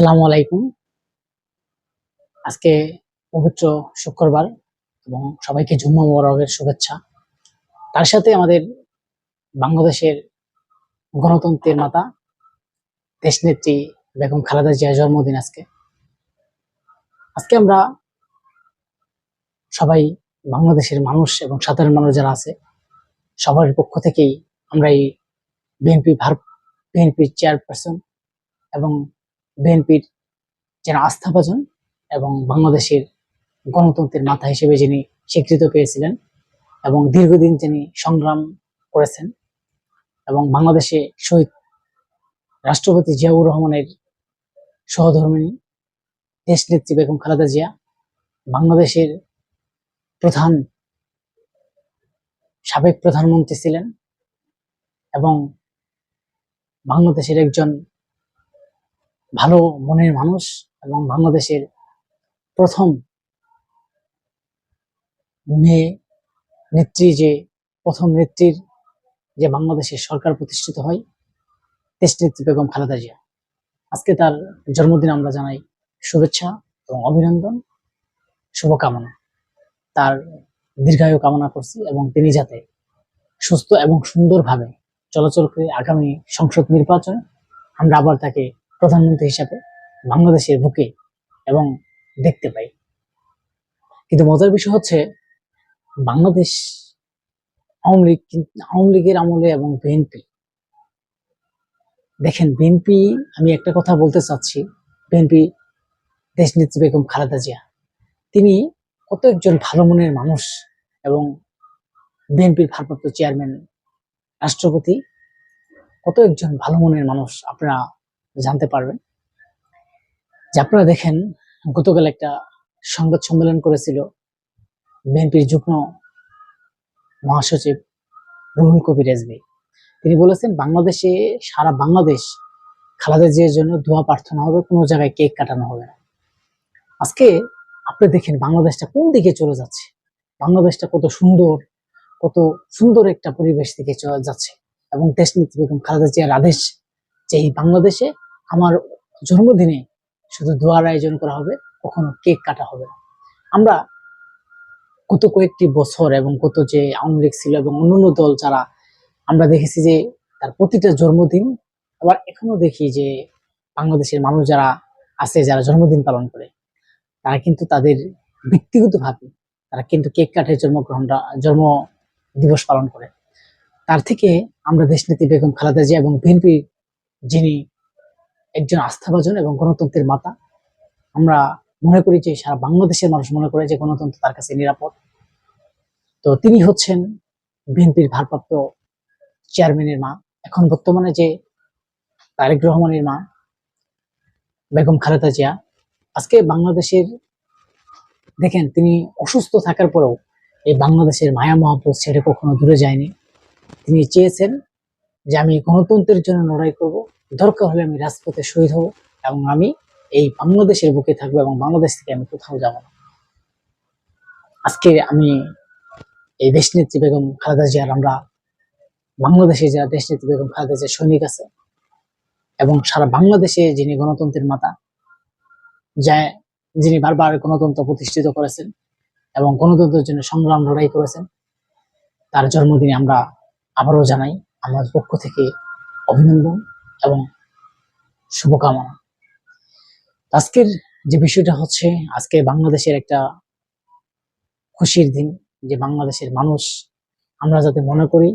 আসসালামু আলাইকুম। আজকে পবিত্র শুক্রবার এবং সবাইকে জুম্মা মোবারকের শুভেচ্ছা। তার সাথে আমাদের বাংলাদেশের গণতন্ত্রের মাতা দেশনেত্রী বেগম খালেদা জিয়ার জন্মদিন আজকে। আজকে আমরা সবাই বাংলাদেশের মানুষ এবং সাধারণ মানুষ যারা আছে সবার পক্ষ থেকেই আমরা এই বিএনপির চেয়ারপারসন এবং বিএনপির যারা আস্থাভাজন এবং বাংলাদেশের গণতন্ত্রের মাথা হিসেবে যিনি স্বীকৃত পেয়েছিলেন এবং দীর্ঘদিন তিনি সংগ্রাম করেছেন এবং বাংলাদেশে শহীদ রাষ্ট্রপতি জিয়াউর রহমানের সহধর্মিণী দেশনেত্রী বেগম খালেদা জিয়া বাংলাদেশের প্রধান সাবেক প্রধানমন্ত্রী ছিলেন এবং বাংলাদেশের একজন ভালো মনের মানুষ এবং বাংলাদেশের প্রথম মেয়ে প্রথম নেত্রীর যে বাংলাদেশের সরকার প্রতিষ্ঠিত হয় দেশনেত্রী বেগম খালেদা জিয়া। আজকে তার জন্মদিন আমরা জানাই শুভেচ্ছা এবং অভিনন্দন, শুভকামনা। তার দীর্ঘায়ু কামনা করছি এবং তিনি যাতে সুস্থ এবং সুন্দরভাবে চলাচল করে আগামী সংসদ নির্বাচনে আমরা আবার তাকে প্রধানমন্ত্রী হিসাবে বাংলাদেশের বুকে এবং দেখতে পাই। কিন্তু মজার বিষয় হচ্ছে বাংলাদেশ আওয়ামী লীগের আমলে এবং বিএনপি, দেখেন বিএনপি, আমি একটা কথা বলতে চাচ্ছি, বিএনপি দেশনেত্রী বেগম খালেদা জিয়া তিনি কত একজন ভালো মনের মানুষ এবং বিএনপির ভারপ্রাপ্ত চেয়ারম্যান রাষ্ট্রপতি কত একজন ভালো মনের মানুষ আপনারা জানতে পারবেন। যে আপনারা দেখেন গতকাল একটা সংবাদ সম্মেলন করেছিল বিএনপির যুগ্ম মহাসচিব রুহুল কবির রেজভী। তিনি বলেছেন বাংলাদেশে সারা বাংলাদেশ খালেদা জিয়ার জন্য দোয়া প্রার্থনা হবে, কোনো জায়গায় কেক কাটানো হবে না। আজকে আপনি দেখেন বাংলাদেশটা কোন দিকে চলে যাচ্ছে, বাংলাদেশটা কত সুন্দর একটা পরিবেশ থেকে চলে যাচ্ছে এবং দেশনেত্রী বেগম খালেদা জিয়ার আদেশ যে এই বাংলাদেশে আমার জন্মদিনে শুধু দোয়ার আয়োজন করা হবে, কখনো কেক কাটা হবে না। আমরা গত কয়েকটি বছর এবং গত যে আওয়ামী লীগ ছিল এবং অন্যান্য দল যারা, আমরা দেখেছি যে তার প্রতিটা জন্মদিন, আবার এখনো দেখি যে বাংলাদেশের মানুষ যারা আছে যারা জন্মদিন পালন করে তারা কিন্তু তাদের ব্যক্তিগতভাবে তারা কিন্তু কেক কাটে জন্ম দিবস পালন করে। তার থেকে আমরা দেশনেত্রী বেগম খালেদা জিয়া এবং বিএনপি যিনি একজন আস্থাভাজন এবং গণতন্ত্রের মাতা, আমরা মনে করি যে সারা বাংলাদেশের মানুষ মনে করে যে গণতন্ত্র তার কাছে নিরাপদ। তো তিনি হচ্ছেন বিএনপির ভারপ্রাপ্ত চেয়ারম্যানের মা, এখন বর্তমানে যে তারেক রহমানের মা বেগম খালেদা জিয়া। আজকে বাংলাদেশের দেখেন তিনি অসুস্থ থাকার পরেও এই বাংলাদেশের মায়া মহব্বত ছেড়ে কখনো দূরে যায়নি। তিনি চেয়েছেন যে আমি গণতন্ত্রের জন্য লড়াই করব, দরকার হলে আমি রাজপথে শহীদ হব এবং আমি এই বাংলাদেশের বুকে থাকবো এবং বাংলাদেশ থেকে আমি কোথাও যাব না। আজকে আমি এই দেশনেত্রী বেগম খালেদা জিয়ার, আমরা বাংলাদেশে যারা দেশনেত্রী বেগম খালেদা জিয়ার সৈনিক আছে এবং সারা বাংলাদেশে যিনি গণতন্ত্রের মাতা, যিনি বারবার গণতন্ত্র প্রতিষ্ঠিত করেছেন এবং গণতন্ত্রের জন্য সংগ্রাম লড়াই করেছেন, তার জন্মদিনে আমরা আবারও জানাই আমার পক্ষ থেকে অভিনন্দন এবং শুভকামনা। আজকের যে বিষয়টা হচ্ছে, আজকে বাংলাদেশের একটা খুশির দিন, যে বাংলাদেশের মানুষ আমরা যাতে মনে করি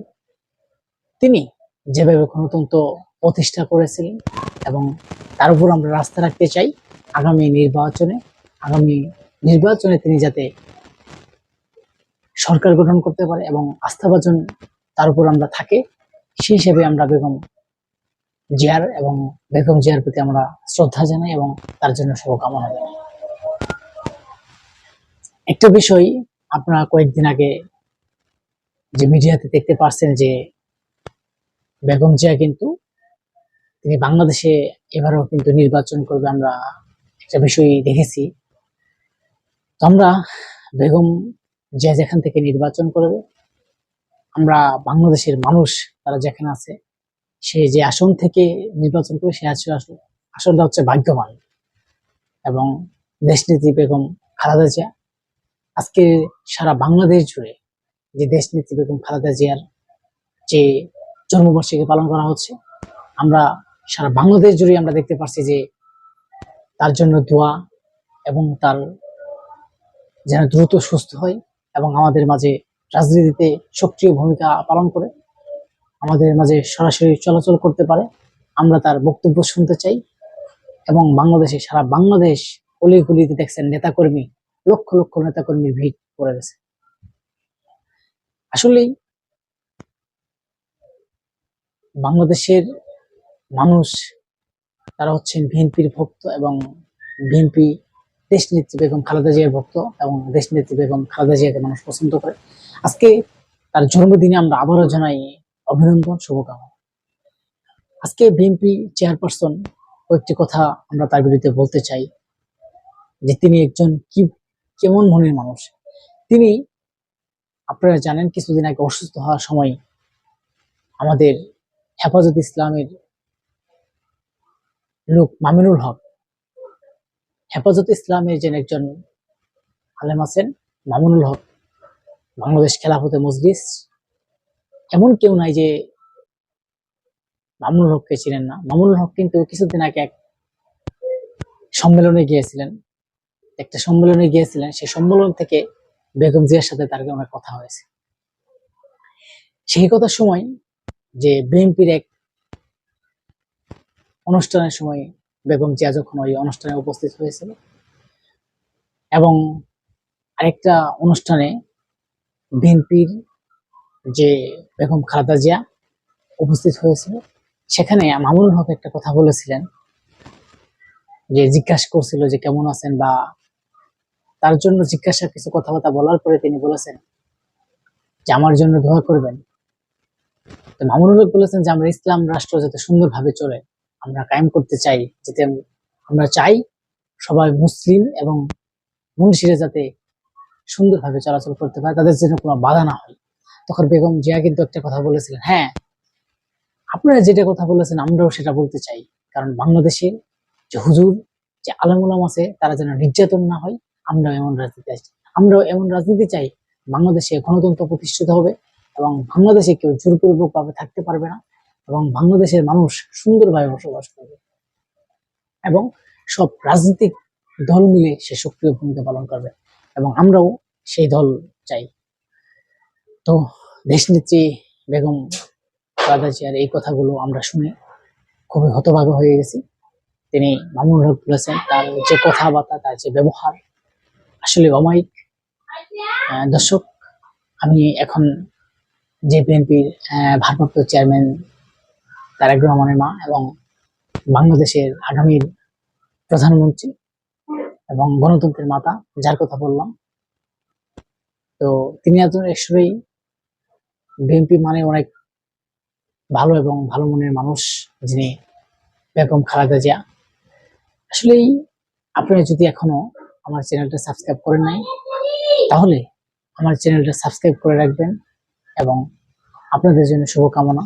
তিনি যেভাবে গণতন্ত্র প্রতিষ্ঠা করেছিলেন এবং তার উপর আমরা রাস্তা রাখতে চাই আগামী নির্বাচনে তিনি যাতে সরকার গঠন করতে পারে এবং আস্থাভাজন তার উপর আমরা থাকে, সেই হিসেবে আমরা বেগম জিয়ার প্রতি আমরা শ্রদ্ধা জানাই এবং তার জন্য শুভকামনা জানাই। একটা বিষয় আপনারা কয়েকদিন আগে যে মিডিয়াতে দেখতে পাচ্ছেন যে বেগম জিয়া কিন্তু তিনি বাংলাদেশে এবারও কিন্তু নির্বাচন করবে, আমরা একটা বিষয় দেখেছি। তো আমরা বেগম জিয়া যেখান থেকে নির্বাচন করবে, আমরা বাংলাদেশের মানুষ তারা যেখানে আছে, সে যে আসন থেকে নির্বাচন করে সে আসনটা হচ্ছে ভাগ্যবান। এবং দেশনেত্রী বেগম খালেদা জিয়া। আজকে সারা বাংলাদেশ জুড়ে যে দেশনেত্রী বেগম খালেদা জিয়ার যে জন্মবার্ষিকী পালন করা হচ্ছে, আমরা সারা বাংলাদেশ জুড়ে আমরা দেখতে পাচ্ছি যে তার জন্য দোয়া এবং তার যেন দ্রুত সুস্থ হয় এবং আমাদের মাঝে রাজনীতিতে সক্রিয় ভূমিকা পালন করে আমাদের মাঝে সরাসরি চলাচল করতে পারে। আমরা তার বক্তব্য শুনতে চাই এবং বাংলাদেশে সারা বাংলাদেশ অলিগলিতে দেখছেন নেতাকর্মী, লক্ষ লক্ষ নেতাকর্মীর ভিড় পড়ে গেছে। আসলেই বাংলাদেশের মানুষ তারা হচ্ছেন বিএনপির ভক্ত এবং বিএনপি দেশনেত্রী বেগম খালেদা জিয়ার ভক্ত এবং দেশনেত্রী বেগম খালেদা জিয়াকে মানুষ পছন্দ করে। আজকে তার জন্মদিনে আমরা আবারও জানাই অভিনন্দন, শুভকামনা। আজকে বিএনপি চেয়ারপারসন কয়েকটি কথা আমরা তার বিরুদ্ধে বলতে চাই যে তিনি একজন কেমন মনের মানুষ। তিনি, আপনারা জানেন, কিছুদিন আগে অসুস্থ হওয়ার সময় আমাদের হেফাজত ইসলামের লোক মামিনুল হক, হেফাজত ইসলামের যে একজন আলেম আছেন মামুনুল হক, বাংলাদেশ খেলাফতে মজলিস, এমন কেউ নাই যে মামুনুল হককে চিনেন না। মামুনুল হক কিন্তু কিছুদিন আগে একটা সম্মেলনে গিয়েছিলেন। সেই সম্মেলন থেকে বেগম জিয়ার সাথে তার অনেক কথা হয়েছে। সেই কথার সময় যে বিএনপির এক অনুষ্ঠানের সময় বেগম জিয়া যখন ওই অনুষ্ঠানে উপস্থিত হয়েছিল এবং আরেকটা অনুষ্ঠানে বিএনপির যে বেগম খালেদা জিয়া উপস্থিত হয়েছিল, সেখানে মামুনুল হক একটা কথা বলেছিলেন, যে জিজ্ঞাসা করছিল যে কেমন আছেন, বা তার জন্য জিজ্ঞাসা কিছু কথাবার্তা বলার পরে তিনি বলেছেন যে আমার জন্য দোয়া করবেন। তো মামুনুল হক বলেছেন যে আমরা ইসলাম রাষ্ট্র যাতে সুন্দরভাবে চলে আমরা কায়েম করতে চাই, যাতে আমরা চাই সবাই মুসলিম এবং মুন্সিরা যাতে সুন্দরভাবে চলাচল করতে পারে, তাদের যেন কোনো বাধা না হয়। তখন বেগম জিয়া কিন্তু একটা কথা বলেছিলেন, হ্যাঁ আপনারা যেটা কথা বলেছেন আমরাও সেটা বলতে চাই, কারণ বাংলাদেশের যে হুজুর, যে আলেম ওলাম আছে, তারা যেন নির্যাতন না হয়, আমরাও এমন রাজনীতি চাই। বাংলাদেশে গণতন্ত্র প্রতিষ্ঠিত হবে এবং বাংলাদেশে কেউ জোরপূর্বক ভাবে থাকতে পারবে না এবং বাংলাদেশের মানুষ সুন্দরভাবে বসবাস করবে এবং সব রাজনৈতিক দল মিলে সে সক্রিয় ভূমিকা পালন করবে এবং আমরাও সেই দল চাই। তো দেশনেত্রী বেগম খালেদা জিয়ার এই কথাগুলো আমরা শুনে খুবই হতভাগ হয়ে গেছি। তিনি মামুনুল হক বলেছেন, তার যে কথাবার্তা, তার যে ব্যবহার আসলে অমায়িক। দর্শক, আমি এখন যে বিএনপির ভারপ্রাপ্ত চেয়ারম্যান তারেক রহমানের মা এবং বাংলাদেশের আগামীর প্রধানমন্ত্রী এবং গণতন্ত্রের মাতা, যার কথা বললাম, তো তিনি একজন আসলেই বিএনপি মানে অনেক ভালো এবং ভালো মনের মানুষ, যিনি বেগম খালেদা জিয়া। আসলেই আপনারা যদি এখনো আমার চ্যানেলটা সাবস্ক্রাইব করেন নাই, তাহলে আমার চ্যানেলটা সাবস্ক্রাইব করে রাখবেন এবং আপনাদের জন্য শুভকামনা।